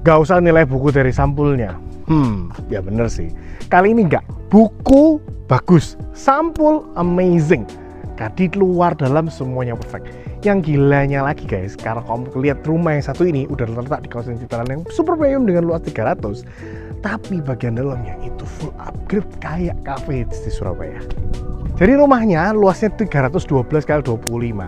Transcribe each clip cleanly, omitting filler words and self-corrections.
Gak usah nilai buku dari sampulnya. Ya bener sih. Kali ini enggak. Buku bagus, sampul amazing. Di luar dalam semuanya perfect. Yang gilanya lagi guys, karena kamu lihat rumah yang satu ini udah terletak di kawasan Citraland yang super premium dengan luas 300, tapi bagian dalamnya itu full upgrade kayak cafe di Surabaya. Jadi rumahnya luasnya 312 kali 25.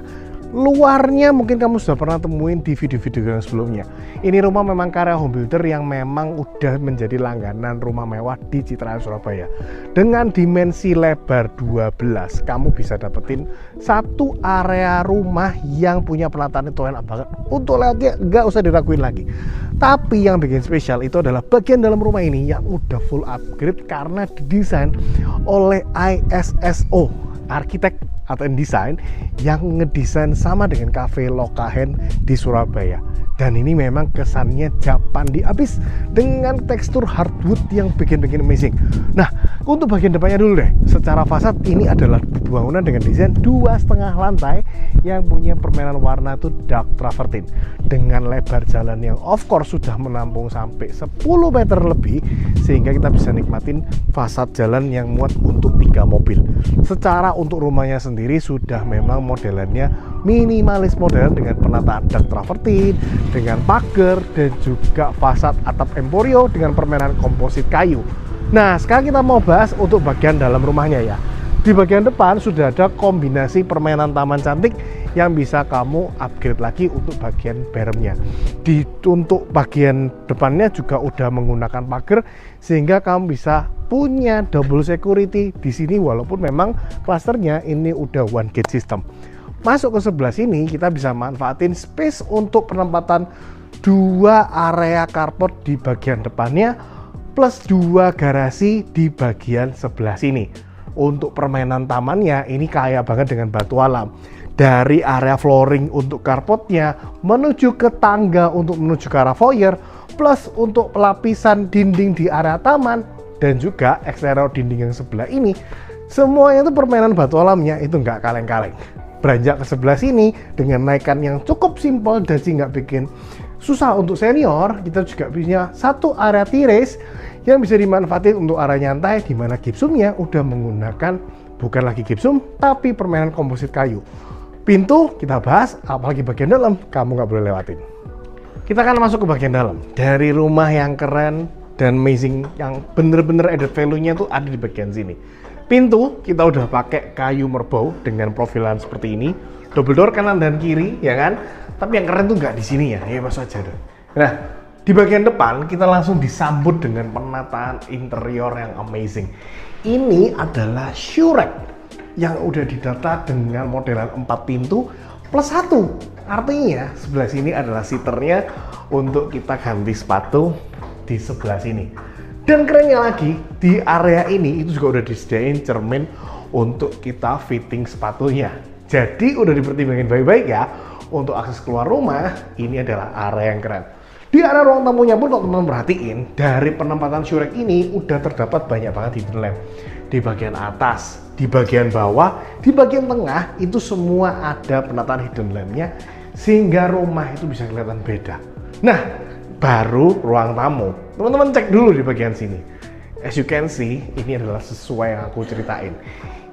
Luarnya mungkin kamu sudah pernah temuin di video-video yang sebelumnya. Ini rumah memang karya home builder yang memang udah menjadi langganan rumah mewah di Citraland Surabaya. Dengan dimensi lebar 12, kamu bisa dapetin satu area rumah yang punya penataan itu enak banget. Untuk layoutnya nggak usah diraguin lagi. Tapi yang bikin spesial itu adalah bagian dalam rumah ini yang udah full upgrade karena didesain oleh ISSO, arsitek atau desain yang ngedesain sama dengan cafe Lokahen di Surabaya. Dan ini memang kesannya Japandi abis dengan tekstur hardwood yang bikin amazing. Nah, untuk bagian depannya dulu deh. Secara fasad ini adalah bangunan dengan desain 2,5 lantai yang punya permainan warna itu dark travertine dengan lebar jalan yang of course sudah menampung sampai 10 meter lebih, sehingga kita bisa nikmatin fasad jalan yang muat untuk 3 mobil. Secara untuk rumahnya sendiri sudah memang modelannya minimalis modern dengan penataan dark travertine, dengan pagar dan juga fasad atap emporio dengan permainan komposit kayu. Nah, sekarang kita mau bahas untuk bagian dalam rumahnya ya. Di bagian depan sudah ada kombinasi permainan taman cantik yang bisa kamu upgrade lagi untuk bagian beremnya. Untuk bagian depannya juga udah menggunakan pagar sehingga kamu bisa punya double security di sini, walaupun memang klasternya ini udah one gate system. Masuk ke sebelah sini kita bisa manfaatin space untuk penempatan 2 area carport di bagian depannya plus 2 garasi di bagian sebelah sini. Untuk permainan tamannya ini kaya banget dengan batu alam. Dari area flooring untuk carportnya menuju ke tangga untuk menuju ke arah foyer, plus untuk pelapisan dinding di area taman dan juga eksterior dinding yang sebelah ini, semuanya itu permainan batu alamnya itu nggak kaleng-kaleng. Beranjak ke sebelah sini dengan naikan yang cukup simpel dan sih nggak bikin susah untuk senior, kita juga punya satu area terrace yang bisa dimanfaatin untuk area nyantai, di mana gipsumnya udah menggunakan bukan lagi gipsum tapi permainan komposit kayu. Pintu kita bahas, apalagi bagian dalam kamu nggak boleh lewatin. Kita akan masuk ke bagian dalam. Dari rumah yang keren dan amazing yang bener-bener added value-nya tuh ada di bagian sini. Pintu kita udah pakai kayu merbau dengan profilan seperti ini, double door kanan dan kiri ya kan. Tapi yang keren tuh nggak di sini ya, masuk aja deh. Nah, di bagian depan kita langsung disambut dengan penataan interior yang amazing. Ini adalah shoe rack yang udah didata dengan modelan 4 pintu plus 1. Artinya sebelah sini adalah seaternya untuk kita ganti sepatu di sebelah sini. Dan kerennya lagi, di area ini itu juga udah disediain cermin untuk kita fitting sepatunya. Jadi udah dipertimbangin baik-baik ya. Untuk akses keluar rumah, ini adalah area yang keren. Di area ruang tamunya pun kalau teman-teman perhatiin, dari penempatan shoe rack ini udah terdapat banyak banget hidden lamp. Di bagian atas, di bagian bawah, di bagian tengah, itu semua ada penataan hidden lampnya sehingga rumah itu bisa kelihatan beda. Nah, baru ruang tamu. Teman-teman cek dulu di bagian sini. As you can see, ini adalah sesuai yang aku ceritain.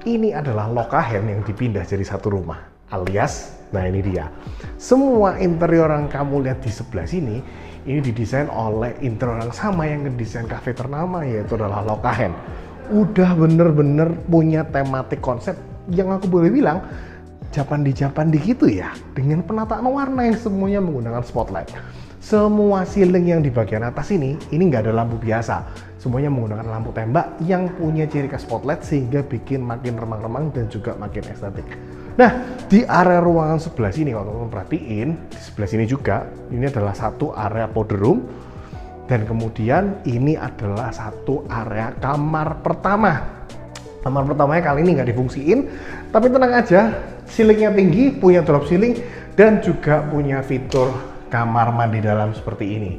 Ini adalah Lokahen yang dipindah jadi satu rumah. Alias, nah ini dia. Semua interior yang kamu lihat di sebelah sini, ini didesain oleh interior yang sama yang ngedesain cafe ternama, yaitu adalah Lokahen. Udah bener-bener punya tematik konsep yang aku boleh bilang Japandi gitu ya, dengan penataan warna yang semuanya menggunakan spotlight. Semua ceiling yang di bagian atas ini nggak ada lampu biasa, semuanya menggunakan lampu tembak yang punya ciri khas spotlight sehingga bikin makin remang-remang dan juga makin estetik. Nah, di area ruangan sebelah sini kalau teman-teman perhatiin, di sebelah sini juga ini adalah satu area powder room. Dan kemudian ini adalah satu area kamar pertama. Kamar pertamanya kali ini nggak difungsiin, tapi tenang aja, ceilingnya tinggi, punya drop ceiling, dan juga punya fitur kamar mandi dalam seperti ini.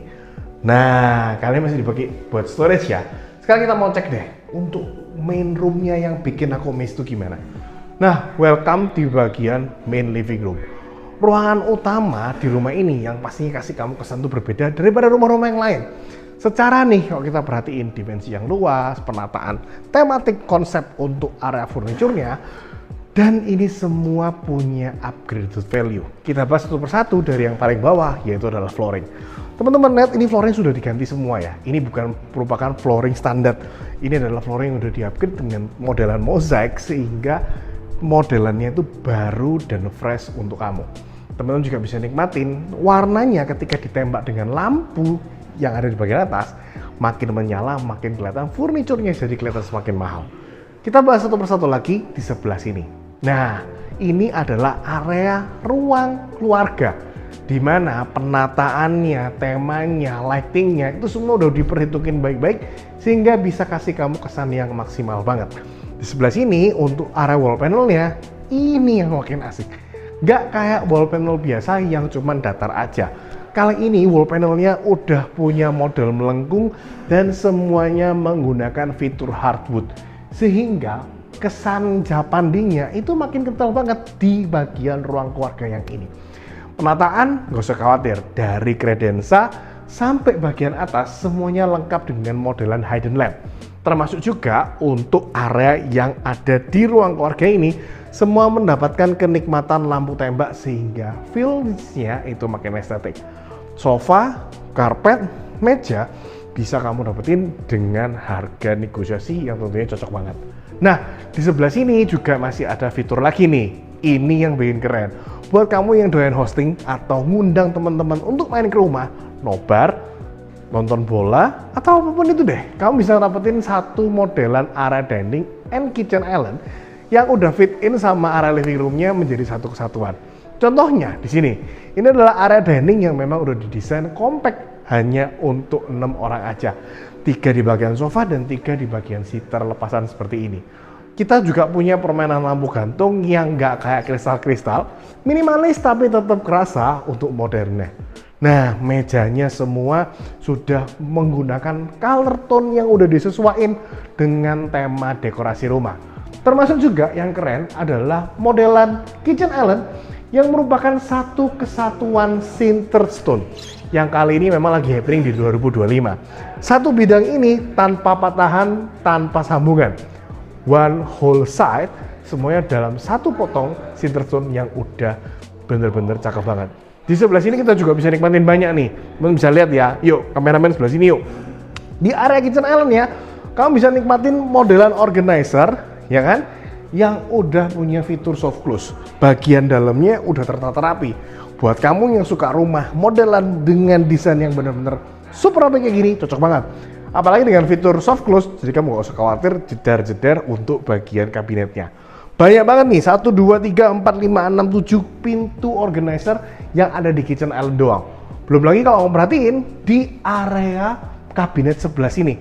Nah, kalian masih dipakai buat storage ya. Sekarang kita mau cek deh, untuk main roomnya yang bikin aku amazed itu gimana. Nah, welcome di bagian main living room. ruangan utama di rumah ini yang pastinya kasih kamu kesan tuh berbeda daripada rumah-rumah yang lain. Secara nih, kalau kita perhatiin dimensi yang luas, penataan tematik konsep untuk area furniturnya, dan ini semua punya upgraded value. Kita bahas satu persatu dari yang paling bawah, yaitu adalah flooring. Teman-teman lihat, ini flooring sudah diganti semua ya. Ini bukan merupakan flooring standar. Ini adalah flooring yang sudah di-upgrade dengan modelan mozaik, sehingga modelannya itu baru dan fresh untuk kamu. Teman-teman juga bisa nikmatin warnanya ketika ditembak dengan lampu yang ada di bagian atas, makin menyala, makin kelihatan furniturnya jadi kelihatan semakin mahal. Kita bahas satu persatu lagi di sebelah sini. Nah, ini adalah area ruang keluarga, di mana penataannya, temanya, lightingnya itu semua udah diperhitungin baik-baik sehingga bisa kasih kamu kesan yang maksimal banget. Di sebelah sini untuk area wall panelnya, ini yang makin asik. Gak kayak wall panel biasa yang cuman datar aja. Kali ini wall panelnya udah punya model melengkung dan semuanya menggunakan fitur hardwood, sehingga kesan japandingnya itu makin kental banget di bagian ruang keluarga yang ini. Penataan gak usah khawatir, dari kredensa sampai bagian atas semuanya lengkap dengan modelan hidden lamp. Termasuk juga untuk area yang ada di ruang keluarga ini, semua mendapatkan kenikmatan lampu tembak sehingga feel-nya itu makin estetik. Sofa, karpet, meja bisa kamu dapetin dengan harga negosiasi yang tentunya cocok banget. Nah, di sebelah sini juga masih ada fitur lagi nih. Ini yang bikin keren. Buat kamu yang doyan hosting atau ngundang teman-teman untuk main ke rumah, nobar, nonton bola, atau apapun itu deh. Kamu bisa dapetin satu modelan area dining and kitchen island yang udah fit in sama area living roomnya menjadi satu kesatuan. Contohnya di sini, ini adalah area dining yang memang udah didesain compact hanya untuk 6 orang aja. 3 di bagian sofa dan 3 di bagian seater lepasan seperti ini. Kita juga punya permainan lampu gantung yang nggak kayak kristal-kristal, minimalis tapi tetap kerasa untuk modernnya. Nah, mejanya semua sudah menggunakan color tone yang udah disesuaikan dengan tema dekorasi rumah. Termasuk juga yang keren adalah modelan kitchen island yang merupakan satu kesatuan Centerstone yang kali ini memang lagi happening di 2025. Satu bidang ini tanpa patahan, tanpa sambungan. One whole side, semuanya dalam satu potong Centerstone yang udah bener-bener cakep banget. Di sebelah sini kita juga bisa nikmatin banyak nih. Teman bisa lihat ya, yuk kameramen sebelah sini yuk. Di area kitchen island ya, kamu bisa nikmatin modelan organizer, ya kan? Yang udah punya fitur soft close. Bagian dalamnya udah tertata rapi. Buat kamu yang suka rumah modelan dengan desain yang benar-benar super rapi kayak gini, cocok banget. Apalagi dengan fitur soft close, jadi kamu gak usah khawatir jedar-jedar untuk bagian kabinetnya. Banyak banget nih, 1, 2, 3, 4, 5, 6, 7 pintu organizer yang ada di kitchen island doang. Belum lagi kalau kamu perhatiin di area kabinet sebelah sini.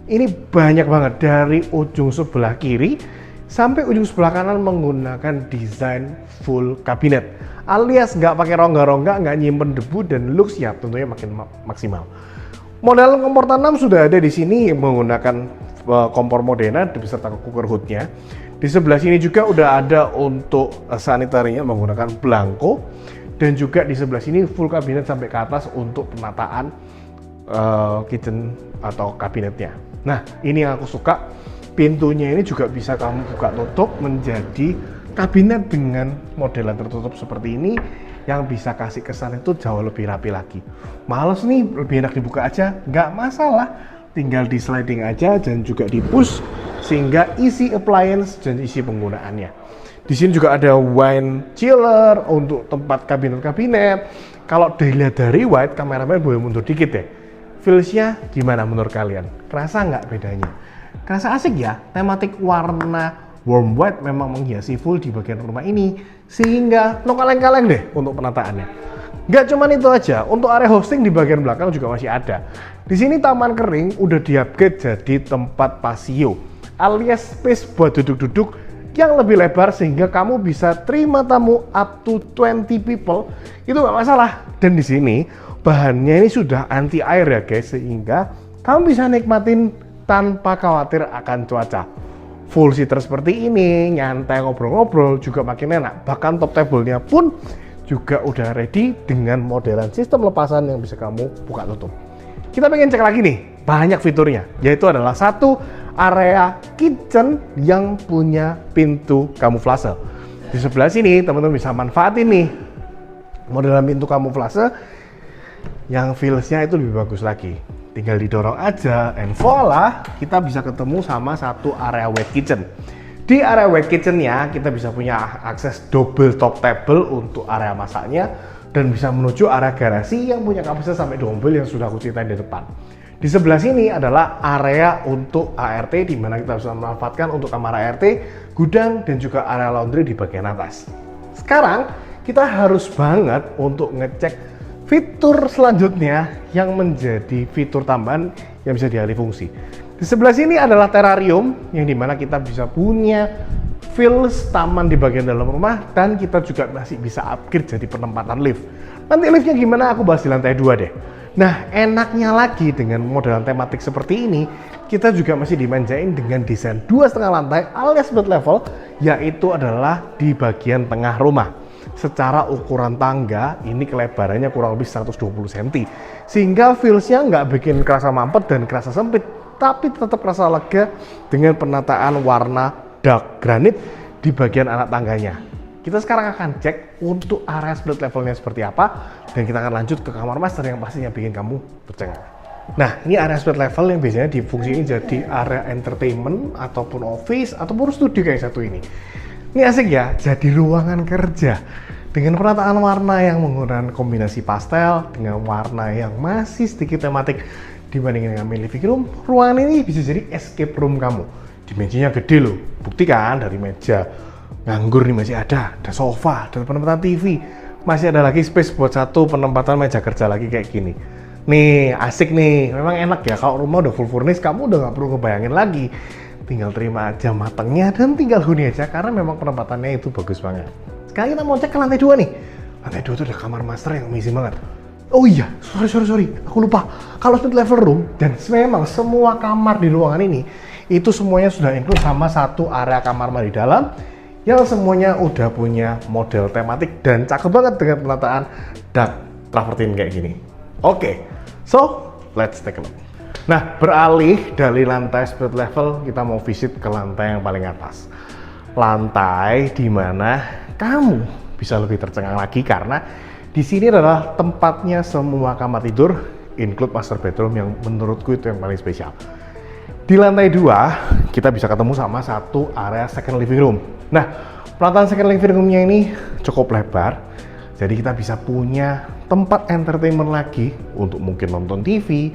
Ini banyak banget dari ujung sebelah kiri sampai ujung sebelah kanan menggunakan desain full kabinet, alias nggak pakai rongga-rongga, nggak nyimpen debu, dan looks ya tentunya makin maksimal. Model kompor tanam sudah ada di sini menggunakan kompor Modena beserta cooker hoodnya. Di sebelah sini juga udah ada untuk sanitarinya menggunakan Blanco, dan juga di sebelah sini full kabinet sampai ke atas untuk penataan kitchen atau kabinetnya. Nah, ini yang aku suka. Pintunya ini juga bisa kamu buka tutup menjadi kabinet dengan modelan tertutup seperti ini yang bisa kasih kesan itu jauh lebih rapi lagi. Males nih, lebih enak dibuka aja, nggak masalah. Tinggal di sliding aja dan juga di push sehingga isi appliance dan isi penggunaannya. Di sini juga ada wine chiller untuk tempat kabinet-kabinet. Kalau dilihat dari wide, kameramen boleh mundur dikit deh. Feels-nya gimana menurut kalian? Kerasa nggak bedanya? Kerasa asik ya, tematik warna warm white memang menghiasi full di bagian rumah ini, sehingga no kaleng-kaleng deh untuk penataannya. Nggak cuman itu aja, untuk area hosting di bagian belakang juga masih ada. Di sini taman kering udah di-upgrade jadi tempat pasio, alias space buat duduk-duduk yang lebih lebar sehingga kamu bisa terima tamu up to 20 people, itu nggak masalah. Dan di sini bahannya ini sudah anti air ya guys, sehingga kamu bisa nikmatin tanpa khawatir akan cuaca. Full seater seperti ini, nyantai ngobrol-ngobrol juga makin enak. Bahkan top table-nya pun juga udah ready dengan modelan sistem lepasan yang bisa kamu buka tutup. Kita pengen cek lagi nih, banyak fiturnya, yaitu adalah satu area kitchen yang punya pintu kamuflase. Di sebelah sini teman-teman bisa manfaatin nih modelan pintu kamuflase yang feels-nya itu lebih bagus lagi. Tinggal didorong aja, and voila, kita bisa ketemu sama satu area wet kitchen. Di area wet kitchen-nya kita bisa punya akses double top table untuk area masaknya dan bisa menuju area garasi yang punya kapasitas sampai 2 mobil yang sudah aku ceritain di depan. Di sebelah sini adalah area untuk ART di mana kita bisa memanfaatkan untuk kamar ART, gudang dan juga area laundry di bagian atas. Sekarang kita harus banget untuk ngecek fitur selanjutnya yang menjadi fitur tambahan yang bisa dialih fungsi. Di sebelah sini adalah terrarium yang dimana kita bisa punya feels taman di bagian dalam rumah dan kita juga masih bisa upgrade jadi penempatan lift. Nanti liftnya gimana aku bahas di lantai 2 deh. Nah, enaknya lagi dengan modelan tematik seperti ini, kita juga masih dimanjain dengan desain 2,5 lantai alias mid level, yaitu adalah di bagian tengah rumah. Secara ukuran tangga, ini kelebarannya kurang lebih 120 cm. Sehingga feels-nya nggak bikin kerasa mampet dan kerasa sempit, tapi tetap kerasa lega dengan penataan warna dark granite di bagian anak tangganya. Kita sekarang akan cek untuk area split levelnya seperti apa, dan kita akan lanjut ke kamar master yang pastinya bikin kamu tercengang. Nah, ini area split level yang biasanya difungsikan jadi area entertainment, ataupun office, ataupun studio kayak satu ini. Ini asik ya, jadi ruangan kerja dengan penataan warna yang menggunakan kombinasi pastel dengan warna yang masih sedikit tematik dibandingin dengan living room. Ruangan ini bisa jadi escape room kamu. Dimensinya gede loh, buktikan dari meja nganggur nih masih ada sofa, ada penempatan TV, masih ada lagi space buat satu penempatan meja kerja lagi kayak gini. Nih asik nih, memang enak ya kalau rumah udah full furnish, kamu udah nggak perlu ngebayangin lagi. Tinggal terima aja matangnya dan tinggal huni aja karena memang penempatannya itu bagus banget. Sekarang kita mau cek ke lantai 2 nih. Lantai 2 itu ada kamar master yang amazing banget. Oh iya, sorry, aku lupa. Kalau split level room dan memang semua kamar di ruangan ini itu semuanya sudah include sama satu area kamar mandi dalam yang semuanya udah punya model tematik dan cakep banget dengan penataan dark travertine kayak gini. Oke, so let's take a look. Nah, beralih dari lantai split level, kita mau visit ke lantai yang paling atas. Lantai di mana kamu bisa lebih tercengang lagi karena di sini adalah tempatnya semua kamar tidur, include master bedroom yang menurutku itu yang paling spesial. Di lantai 2, kita bisa ketemu sama satu area second living room. Nah, penataan second living roomnya ini cukup lebar, jadi kita bisa punya tempat entertainment lagi untuk mungkin nonton TV.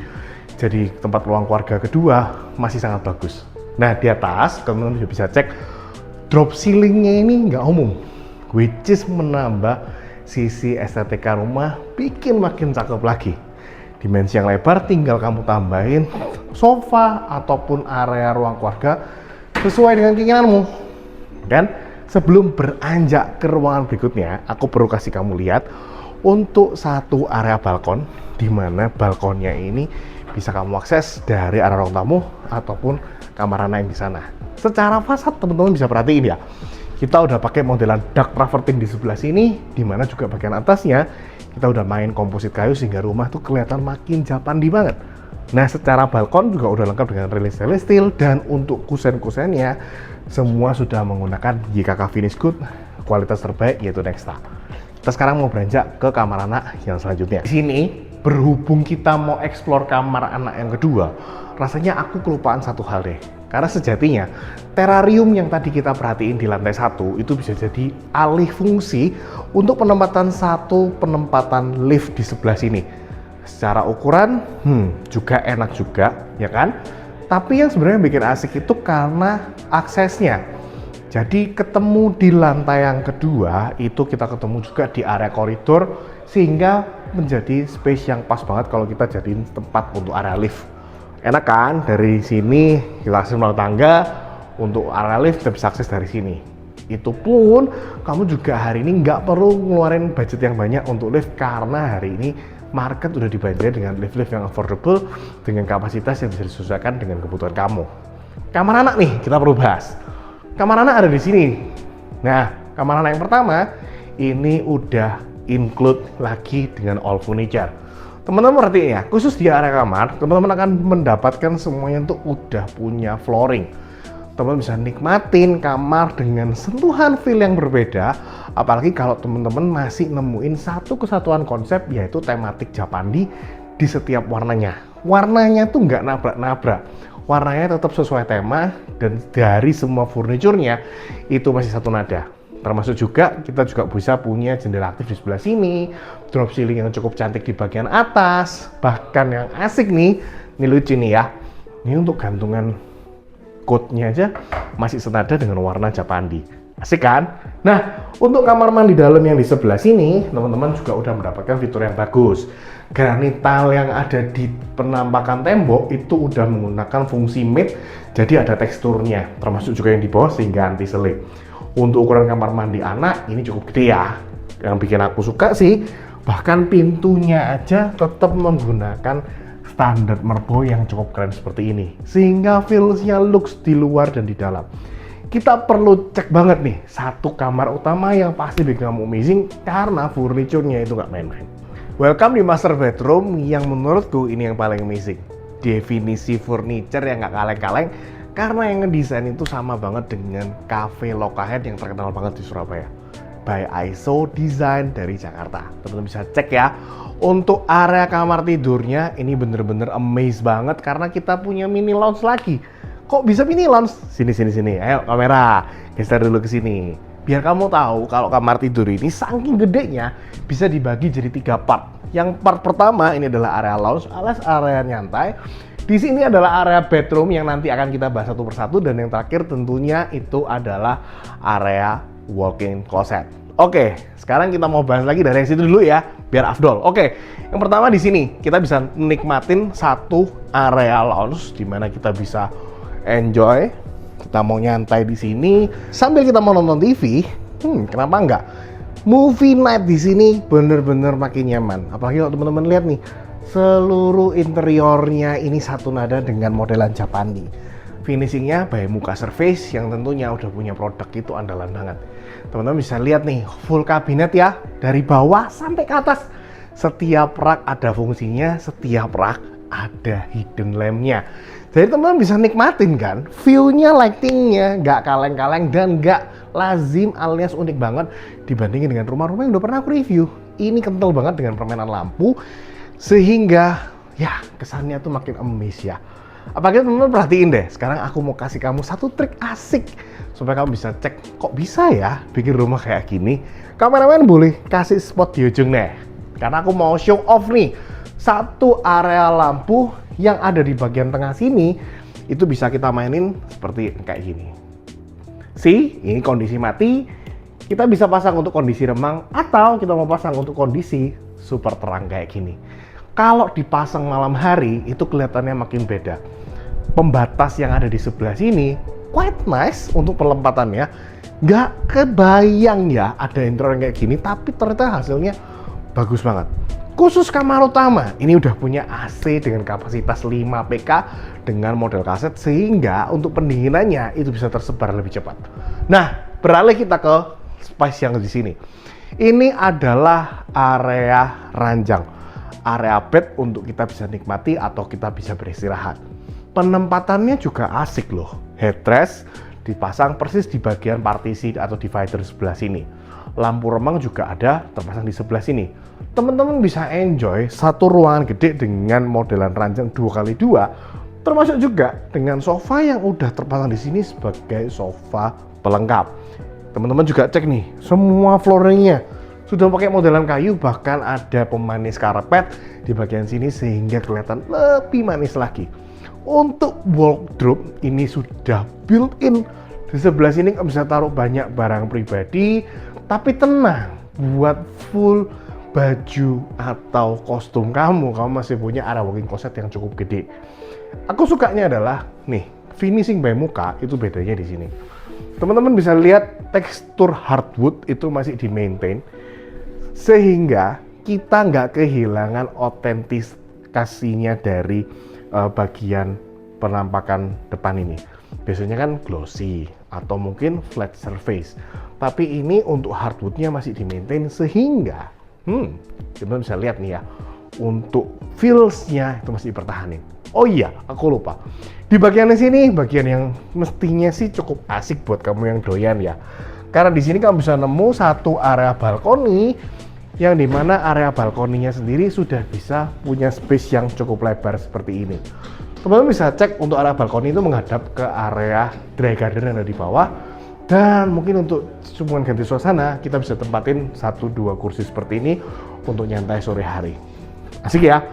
Jadi tempat ruang keluarga kedua masih sangat bagus. Nah, di atas teman-teman bisa cek drop ceilingnya ini nggak umum, which is menambah sisi estetika rumah, bikin makin cakep lagi. Dimensi yang lebar tinggal kamu tambahin sofa ataupun area ruang keluarga sesuai dengan keinginanmu. Dan sebelum beranjak ke ruangan berikutnya, aku perlu kasih kamu lihat untuk satu area balkon, di mana balkonnya ini bisa kamu akses dari arah ruang tamu ataupun kamar anak yang di sana. Secara fasad teman-teman bisa perhatiin ya, kita udah pakai modelan dark travertine di sebelah sini, di mana juga bagian atasnya kita udah main komposit kayu sehingga rumah tuh kelihatan makin Japandi banget. Nah, secara balkon juga udah lengkap dengan railing stainless steel dan untuk kusen-kusennya semua sudah menggunakan YKK Finish Good kualitas terbaik yaitu Nexta. Kita sekarang mau beranjak ke kamar anak yang selanjutnya. Di sini berhubung kita mau explore kamar anak yang kedua, rasanya aku kelupaan satu hal deh. Karena sejatinya, terrarium yang tadi kita perhatiin di lantai 1 itu bisa jadi alih fungsi untuk penempatan penempatan lift di sebelah sini. Secara ukuran, juga enak juga, ya kan? Tapi yang sebenarnya bikin asik itu karena aksesnya. Jadi ketemu di lantai yang kedua, itu kita ketemu juga di area koridor, sehingga menjadi space yang pas banget kalau kita jadiin tempat untuk area lift. Enak kan? Dari sini kita akses melalui tangga, untuk area lift kita bisa akses dari sini. Itu pun kamu juga hari ini nggak perlu ngeluarin budget yang banyak untuk lift karena hari ini market udah dibanjiri dengan lift-lift yang affordable dengan kapasitas yang bisa disesuaikan dengan kebutuhan kamu. Kamar anak nih kita perlu bahas. Kamar anak ada di sini. Nah, kamar anak yang pertama ini udah include lagi dengan all furniture. Teman-teman ngerti ya, khusus di area kamar, teman-teman akan mendapatkan semuanya tuh udah punya flooring. Teman-teman bisa nikmatin kamar dengan sentuhan feel yang berbeda, apalagi kalau teman-teman masih nemuin satu kesatuan konsep, yaitu tematik Japandi di setiap warnanya. Warnanya tuh nggak nabrak-nabrak, warnanya tetap sesuai tema, dan dari semua furniturnya itu masih satu nada. Termasuk juga kita juga bisa punya jendela aktif di sebelah sini, drop ceiling yang cukup cantik di bagian atas, bahkan yang asik nih, ini lucu nih ya, ini untuk gantungan coatnya aja masih senada dengan warna Japandi. Asik kan? Nah, untuk kamar mandi dalam yang di sebelah sini, teman-teman juga udah mendapatkan fitur yang bagus. Granit tile yang ada di penampakan tembok itu udah menggunakan fungsi matte, jadi ada teksturnya, termasuk juga yang di bawah sehingga anti selip. Untuk ukuran kamar mandi anak ini cukup gede ya. Yang bikin aku suka sih, bahkan pintunya aja tetap menggunakan standar merbau yang cukup keren seperti ini, sehingga feels-nya looks di luar dan di dalam. Kita perlu cek banget nih satu kamar utama yang pasti bikin kamu amazing karena furniturnya itu nggak main-main. Welcome di master bedroom yang menurutku ini yang paling amazing. Definisi furniture yang nggak kaleng-kaleng, karena yang ngedesain itu sama banget dengan cafe Lokahead yang terkenal banget di Surabaya, by ISO Design dari Jakarta. Teman-teman bisa cek ya. Untuk area kamar tidurnya ini bener-bener amaze banget karena kita punya mini lounge lagi. Kok bisa mini lounge? Sini. Ayo kamera, geser dulu ke sini. Biar kamu tahu kalau kamar tidur ini saking gedenya bisa dibagi jadi 3 part. Yang part pertama ini adalah area lounge alias area nyantai. Di sini adalah area bedroom yang nanti akan kita bahas satu persatu, dan yang terakhir tentunya itu adalah area walk-in closet. Oke, sekarang kita mau bahas lagi dari situ dulu ya, biar afdol. Oke, yang pertama di sini kita bisa nikmatin satu area lounge di mana kita bisa enjoy. Kita mau nyantai di sini sambil kita mau nonton TV. Kenapa enggak? Movie night di sini bener-bener makin nyaman. Apalagi kalau teman-teman lihat nih, seluruh interiornya ini satu nada dengan modelan Japandi. Finishingnya by Muka Surface yang tentunya udah punya produk itu andalan banget. Teman-teman bisa lihat nih, full kabinet ya, dari bawah sampai ke atas. Setiap rak ada fungsinya, setiap rak ada hidden lamp-nya. Jadi teman-teman bisa nikmatin kan, view-nya, lighting-nya nggak kaleng-kaleng dan nggak lazim alias unik banget dibandingin dengan rumah-rumah yang udah pernah aku review. Ini kental banget dengan permainan lampu, sehingga ya kesannya tuh makin amaze ya. Apalagi teman-teman perhatiin deh, sekarang aku mau kasih kamu satu trik asik supaya kamu bisa cek kok bisa ya bikin rumah kayak gini. Kameramen boleh kasih spot di ujung deh, karena aku mau show off nih satu area lampu yang ada di bagian tengah sini. Itu bisa kita mainin seperti kayak gini. Ini kondisi mati, kita bisa pasang untuk kondisi remang, atau kita mau pasang untuk kondisi super terang kayak gini. Kalau dipasang malam hari itu kelihatannya makin beda. Pembatas yang ada di sebelah sini quite nice untuk penempatannya. Nggak kebayang ya ada interior kayak gini, tapi ternyata hasilnya bagus banget. Khusus kamar utama, ini udah punya AC dengan kapasitas 5 PK dengan model kaset, sehingga untuk pendinginannya itu bisa tersebar lebih cepat. Nah, beralih kita ke space yang di sini. Ini adalah area ranjang, area bed untuk kita bisa nikmati atau kita bisa beristirahat. Penempatannya juga asik loh. Headrest dipasang persis di bagian partisi atau divider sebelah sini. Lampu remang juga ada terpasang di sebelah sini. Teman-teman bisa enjoy satu ruangan gede dengan modelan ranjang 2x2, termasuk juga dengan sofa yang udah terpasang di sini sebagai sofa pelengkap. Teman-teman juga cek nih, semua flooringnya sudah pakai modelan kayu, bahkan ada pemanis karpet di bagian sini sehingga kelihatan lebih manis lagi. Untuk wardrobe ini sudah built-in. Di sebelah sini kamu bisa taruh banyak barang pribadi, tapi tenang, buat full baju atau kostum kamu masih punya area walk-in closet yang cukup gede. Aku sukanya adalah nih, finishing by Muka itu bedanya di sini. Teman-teman bisa lihat tekstur hardwood itu masih di maintain, sehingga kita nggak kehilangan otentikasinya dari bagian penampakan depan ini. Biasanya kan glossy atau mungkin flat surface, tapi ini untuk hardwoodnya masih di maintain sehingga Teman-teman bisa lihat nih ya, untuk feels-nya itu masih dipertahanin. Oh iya, aku lupa. Di bagian sini, bagian yang mestinya sih cukup asik buat kamu yang doyan ya. Karena di sini kamu bisa nemu satu area balkoni, yang dimana area balkoninya sendiri sudah bisa punya space yang cukup lebar seperti ini. Teman-teman bisa cek untuk area balkoni itu menghadap ke area dry garden yang ada di bawah. Dan mungkin untuk cuma ganti suasana, kita bisa tempatin 1-2 kursi seperti ini untuk nyantai sore hari. Asik ya?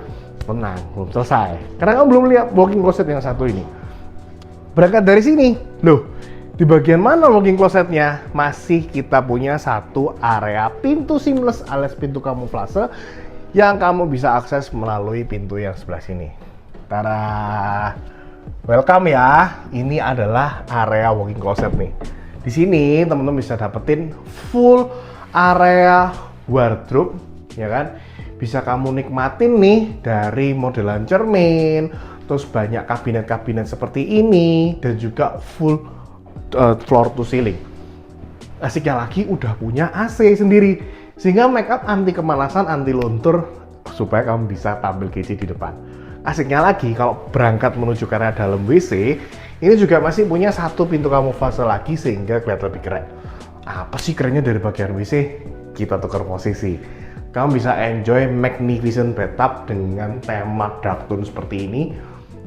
Tenang, belum selesai. Karena kamu belum lihat walk-in closet yang satu ini. Berangkat dari sini, loh, di bagian mana walk-in closetnya? Masih kita punya satu area pintu seamless alias pintu kamuflase yang kamu bisa akses melalui pintu yang sebelah sini. Tada! Welcome ya. Ini adalah area walk-in closet nih. Di sini teman-teman bisa dapetin full area wardrobe, ya kan? Bisa kamu nikmatin nih dari modelan cermin, terus banyak kabinet-kabinet seperti ini, dan juga full floor to ceiling. Asiknya lagi udah punya AC sendiri, sehingga makeup anti kemalasan, anti luntur, supaya kamu bisa tampil kece di depan. Asiknya lagi kalau berangkat menuju ke area dalam WC, ini juga masih punya satu pintu kamuflase lagi sehingga kelihatan lebih keren. Apa sih kerennya dari bagian WC? Kita tukar posisi. Kamu bisa enjoy magnificent bathtub dengan tema dark tone seperti ini,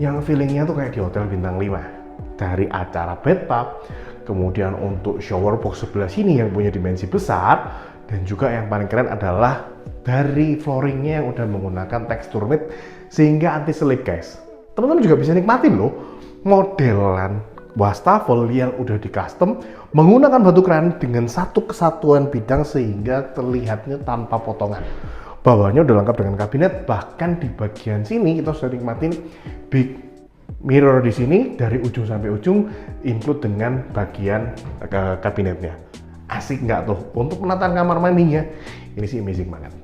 yang feelingnya tuh kayak di hotel bintang 5. Dari acara bathtub, kemudian untuk shower box sebelah sini yang punya dimensi besar, dan juga yang paling keren adalah dari flooringnya yang udah menggunakan tekstur matte sehingga anti slip guys. Teman-teman juga bisa nikmatin loh modelan wastafel yang udah di custom menggunakan batu granit dengan satu kesatuan bidang sehingga terlihatnya tanpa potongan. Bawahnya udah lengkap dengan kabinet, bahkan di bagian sini kita sudah nikmatin big mirror di sini dari ujung sampai ujung, include dengan bagian kabinetnya. Asik nggak tuh untuk penataan kamar mandinya? Ini sih amazing banget.